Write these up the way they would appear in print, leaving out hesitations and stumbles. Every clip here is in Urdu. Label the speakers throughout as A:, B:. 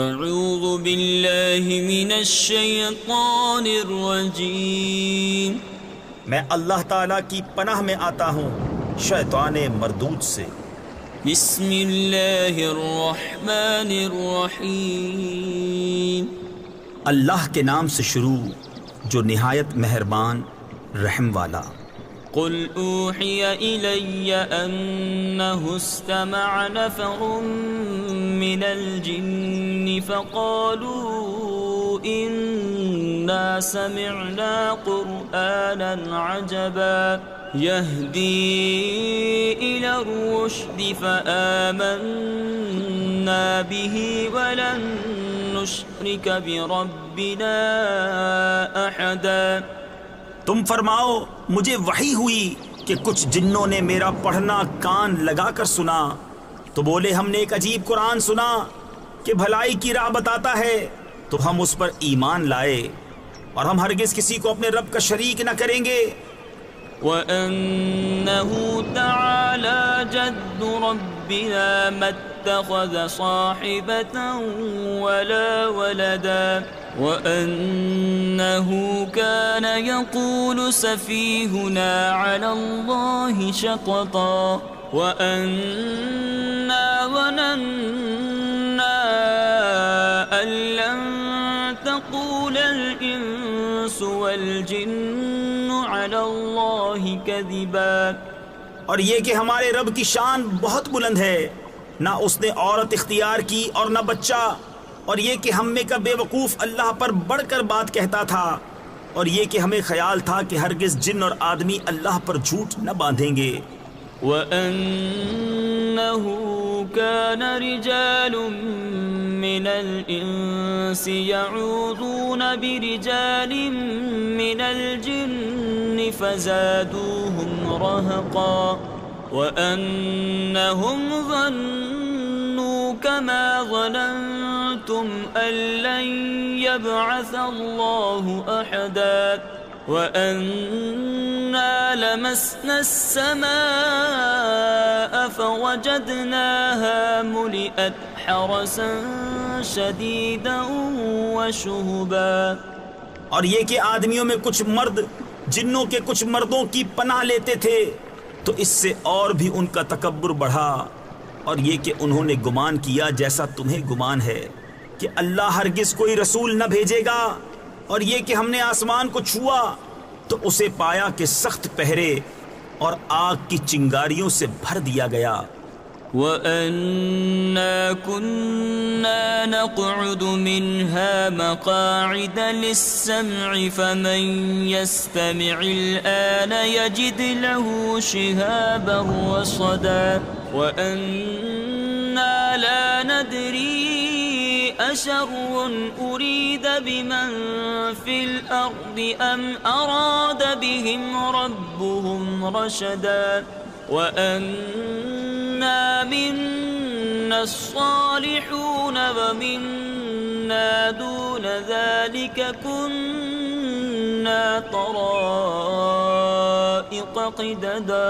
A: اعوذ باللہ من الشیطان الرجیم،
B: میں اللہ تعالیٰ کی پناہ میں آتا ہوں شیطان مردود سے۔
A: بسم اللہ الرحمن الرحیم،
B: اللہ کے نام سے شروع جو نہایت مہربان رحم والا۔
A: قل اوحی الی انہ استمع نفر من الجن فقالوا انا سمعنا قرآنا عجبا يهدي إلى الرشد فآمنا به ولن نشرك بربنا أحدا۔
B: تم فرماؤ مجھے وحی ہوئی کہ کچھ جنوں نے میرا پڑھنا کان لگا کر سنا تو بولے ہم نے ایک عجیب قرآن سنا کہ بھلائی کی راہ بتاتا ہے، تو ہم اس پر ایمان لائے اور ہم ہرگز کسی کو اپنے رب کا شریک نہ کریں گے۔
A: وَأَنَّهُ تَعَالَى جَدُّ رَبِّنَا مَا اتَّخَذَ صَاحِبَةً وَلَا وَلَدًا وَأَنَّهُ كَانَ يَقُولُ سَفِيهُنَا عَلَى اللَّهِ شَطَطًا وَأَنَّا ظَنَنَّا أَن لَّن تَقُولَ الْإِنسُ وَالْجِنُّ عَلَى اللَّهِ كَذِبًا۔
B: اور یہ کہ ہمارے رب کی شان بہت بلند ہے، نہ اس نے عورت اختیار کی اور نہ بچہ، اور یہ کہ ہم میں کا بے وقوف اللہ پر بڑھ کر بات کہتا تھا، اور یہ کہ ہمیں خیال تھا کہ ہرگز جن اور آدمی اللہ پر جھوٹ نہ باندھیں گے۔
A: وَأَنَّهُ كَانَ رِجَالٌ مِّنَ الْإِنسِ يَعُوذُونَ بِرِجَالٍ مِّنَ الْجِنِّ فَزَادُوهُمْ رَهَقًا وَأَنَّهُمْ ظَنُّوا كَمَا ظَنَنتُمْ أَن لَّن يَبْعَثَ اللَّهُ أَحَدًا وَأَنَّا لَمَسْنَا السَّمَاءَ فَوَجَدْنَاهَا مُلِئَتْ حَرَسًا شَدِيدًا وَشُهُبًا۔
B: اور یہ کہ آدمیوں میں کچھ مرد جنوں کے کچھ مردوں کی پناہ لیتے تھے، تو اس سے اور بھی ان کا تکبر بڑھا، اور یہ کہ انہوں نے گمان کیا جیسا تمہیں گمان ہے کہ اللہ ہرگز کوئی رسول نہ بھیجے گا، اور یہ کہ ہم نے آسمان کو چھوا تو اسے پایا کہ سخت پہرے اور آگ کی چنگاریوں سے بھر دیا گیا۔
A: وَأَنَّا كُنَّا نَقْعُدُ مِنْهَا مَقَاعِدَ لِلسَّمْعِ فَمَنْ يَسْتَمِعِ الْآنَ يَجِدْ لَهُ شِهَابًا رَصَدًا وَأَنَّا لَا نَدْرِي أَشَرٌّ أُرِيدَ بِمَنْ فِي الْأَرْضِ أَمْ أَرَادَ بِهِمْ رَبُّهُمْ رَشَدًا وَأَنَّا مِنَّا الصَّالِحُونَ وَمِنَّا دُونَ ذَلِكَ كُنَّا طَرَائِقَ قِدَدًا۔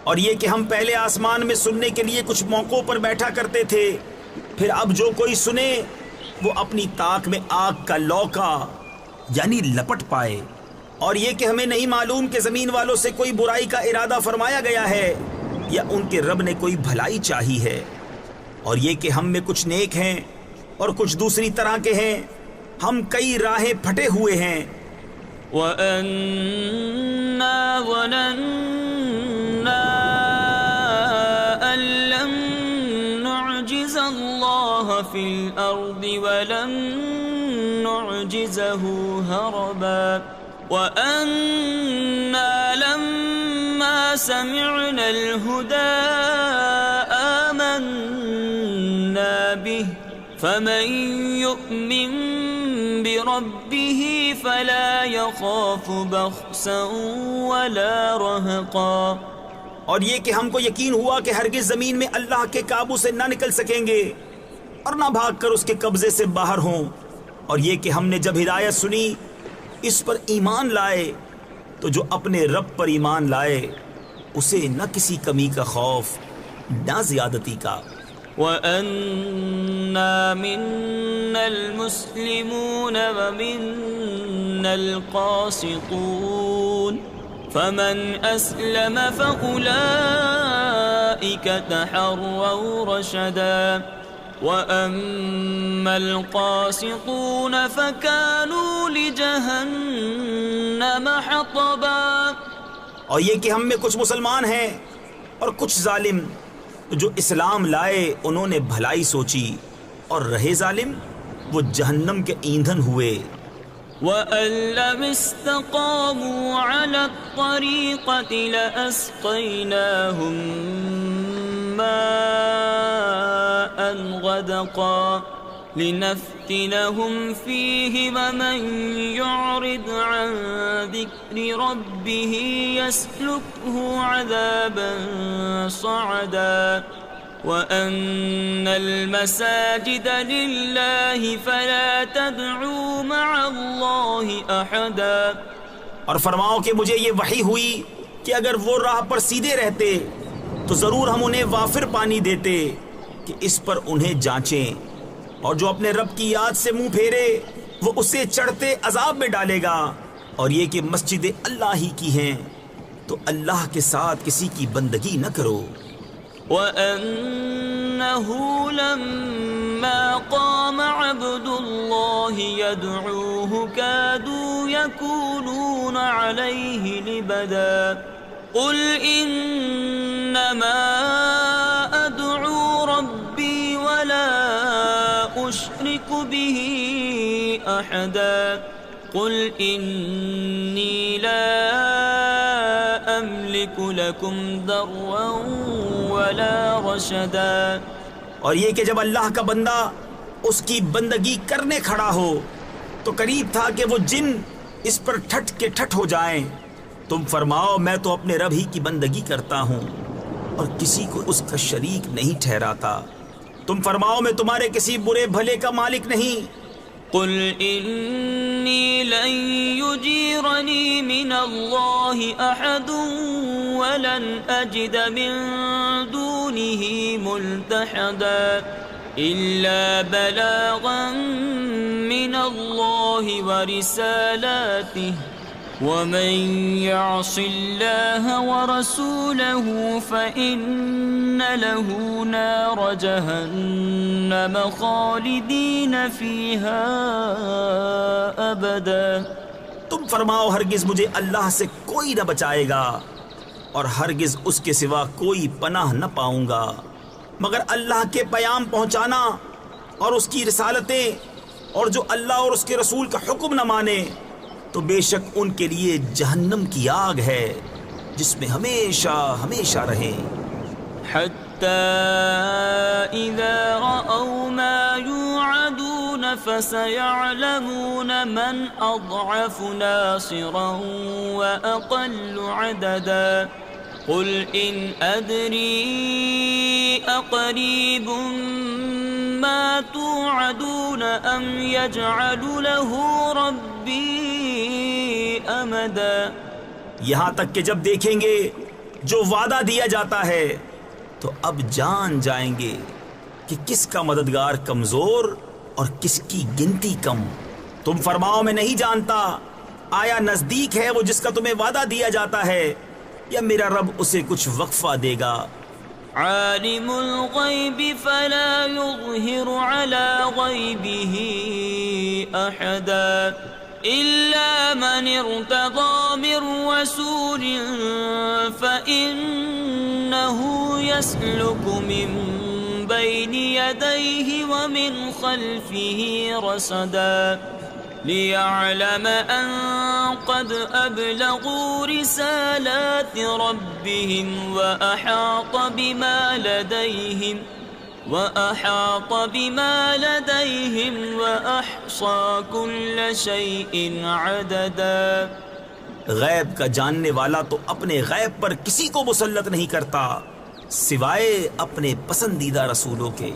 B: اور یہ کہ ہم پہلے آسمان میں سننے کے لیے کچھ موقعوں پر بیٹھا کرتے تھے، پھر اب جو کوئی سنے وہ اپنی طاق میں آگ کا لوکا یعنی لپٹ پائے۔ اور یہ کہ ہمیں نہیں معلوم کہ زمین والوں سے کوئی برائی کا ارادہ فرمایا گیا ہے یا ان کے رب نے کوئی بھلائی چاہی ہے، اور یہ کہ ہم میں کچھ نیک ہیں اور کچھ دوسری طرح کے ہیں، ہم کئی راہیں پھٹے ہوئے ہیں۔
A: وَأَنَّا ظَنَنَّا أَن لَّن نُّعْجِزَ اللَّهَ فِي الْأَرْضِ وَلَن نُّعْجِزَهُ هَرَبًا وَأَنَّا لَمَّا سَمِعْنَا الْهُدَىٰ آمَنَّا بِهِ فَمَن يُؤْمِن بِرَبِّهِ فَلَا يَخَافُ بَخْسًا وَلَا رَهَقًا۔
B: اور یہ کہ ہم کو یقین ہوا کہ ہرگز زمین میں اللہ کے قابو سے نہ نکل سکیں گے اور نہ بھاگ کر اس کے قبضے سے باہر ہوں، اور یہ کہ ہم نے جب ہدایت سنی اس پر ایمان لائے، تو جو اپنے رب پر ایمان لائے اسے نہ کسی کمی کا خوف نہ زیادتی کا۔
A: وَأَنَّا مِنَّا الْمُسْلِمُونَ وَمِنَّا الْقَاسِطُونَ فَمَنْ أَسْلَمَ فَأُولَئِكَ تَحَرَّوْا رَشَدًا وَأَمَّا الْقَاسِطُونَ فَكَانُوا لِجَهَنَّمَ حَطَبًا۔
B: اور یہ کہ ہم میں کچھ مسلمان ہیں اور کچھ ظالم، جو اسلام لائے انہوں نے بھلائی سوچی، اور رہے ظالم وہ جہنم کے ایندھن ہوئے۔
A: وَأَن لَّمِ اسْتَقَامُوا عَلَى الطَّرِيقَةِ لَأَسْقَيْنَاهُم مَّاءً غَدَقًا لِّنَفْتِنَهُمْ فِيهِ وَمَن يُعْرِضْ عَن ذِكْرِ رَبِّهِ يَسْلُكْهُ عَذَابًا صَعَدًا وَأَنَّ الْمَسَاجِدَ لِلَّهِ فَلَا تَدْعُوا مَعَ اللَّهِ أَحَدًا۔
B: اور فرماؤ کہ مجھے یہ وحی ہوئی کہ اگر وہ راہ پر سیدھے رہتے تو ضرور ہم انہیں وافر پانی دیتے کہ اس پر انہیں جانچیں، اور جو اپنے رب کی یاد سے منہ پھیرے وہ اسے چڑھتے عذاب میں ڈالے گا۔ اور یہ کہ مسجدیں اللہ ہی کی ہیں تو اللہ کے ساتھ کسی کی بندگی نہ کرو۔
A: وَأَنَّهُ لَمَّا قَامَ عَبْدُ اللَّهِ يَدْعُوهُ كَادُوا يَكُونُونَ عَلَيْهِ لِبَدًا قُلْ إِنَّمَا أَدْعُو رَبِّي وَلَا أُشْرِكُ بِهِ أَحَدًا قُلْ إِنِّي لَا أَمْلِكُ لَكُمْ ضَرًّا وَلَا رَشَدًا۔
B: اور یہ کہ جب اللہ کا بندہ اس کی بندگی کرنے کھڑا ہو تو قریب تھا کہ وہ جن اس پر ٹھٹ کے ٹھٹ ہو جائیں۔ تم فرماؤ میں تو اپنے رب ہی کی بندگی کرتا ہوں اور کسی کو اس کا شریک نہیں ٹھہراتا۔ تم فرماؤ میں تمہارے کسی برے بھلے کا مالک نہیں۔
A: قل انی لن یجیرنی من اللہ احد ولن اجد من دونه ملتحدا الا بلاغا من اللہ ورسالاته ومن يعص الله ورسوله فإن له نار جهنم خالدين فيها أبدا۔
B: تم فرماؤ ہرگز مجھے اللہ سے کوئی نہ بچائے گا اور ہرگز اس کے سوا کوئی پناہ نہ پاؤں گا مگر اللہ کے پیام پہنچانا اور اس کی رسالتیں، اور جو اللہ اور اس کے رسول کا حکم نہ مانے تو بے شک ان کے لیے جہنم کی آگ ہے جس میں ہمیشہ ہمیشہ رہیں۔
A: حتی اذا رأوا ما یوعدون فسیعلمون من اضعف ناصرا واقل عددا قل ان ادری اقریب ما توعدون ام یجعل له ربی امدا۔
B: یہاں تک کہ جب دیکھیں گے جو وعدہ دیا جاتا ہے تو اب جان جائیں گے کہ کس کا مددگار کمزور اور کس کی گنتی کم۔ تم فرماؤ میں نہیں جانتا، آیا نزدیک ہے وہ جس کا تمہیں وعدہ دیا جاتا ہے یا میرا رب اسے کچھ وقفہ دے گا؟
A: عالم الغیب فلا یظہر علی غیبہ احدا إلا من ارتضى من رسول فإنه يسلك من بين يديه ومن خلفه رصدا ليعلم أن قد أبلغوا رسالات ربهم وأحاط بما لديهم وَأَحْصَى كُلَّ شَيْءٍ عَدَدًا۔
B: غیب کا جاننے والا تو اپنے غیب پر کسی کو مسلط نہیں کرتا سوائے اپنے پسندیدہ رسولوں کے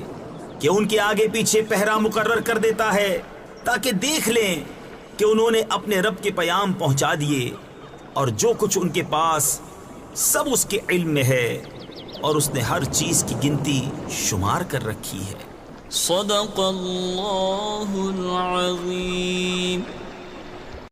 B: کہ ان کے آگے پیچھے پہرا مقرر کر دیتا ہے تاکہ دیکھ لیں کہ انہوں نے اپنے رب کے پیام پہنچا دیے، اور جو کچھ ان کے پاس سب اس کے علم میں ہے، اور اس نے ہر چیز کی گنتی شمار کر رکھی ہے۔
A: صدق اللہ العظیم۔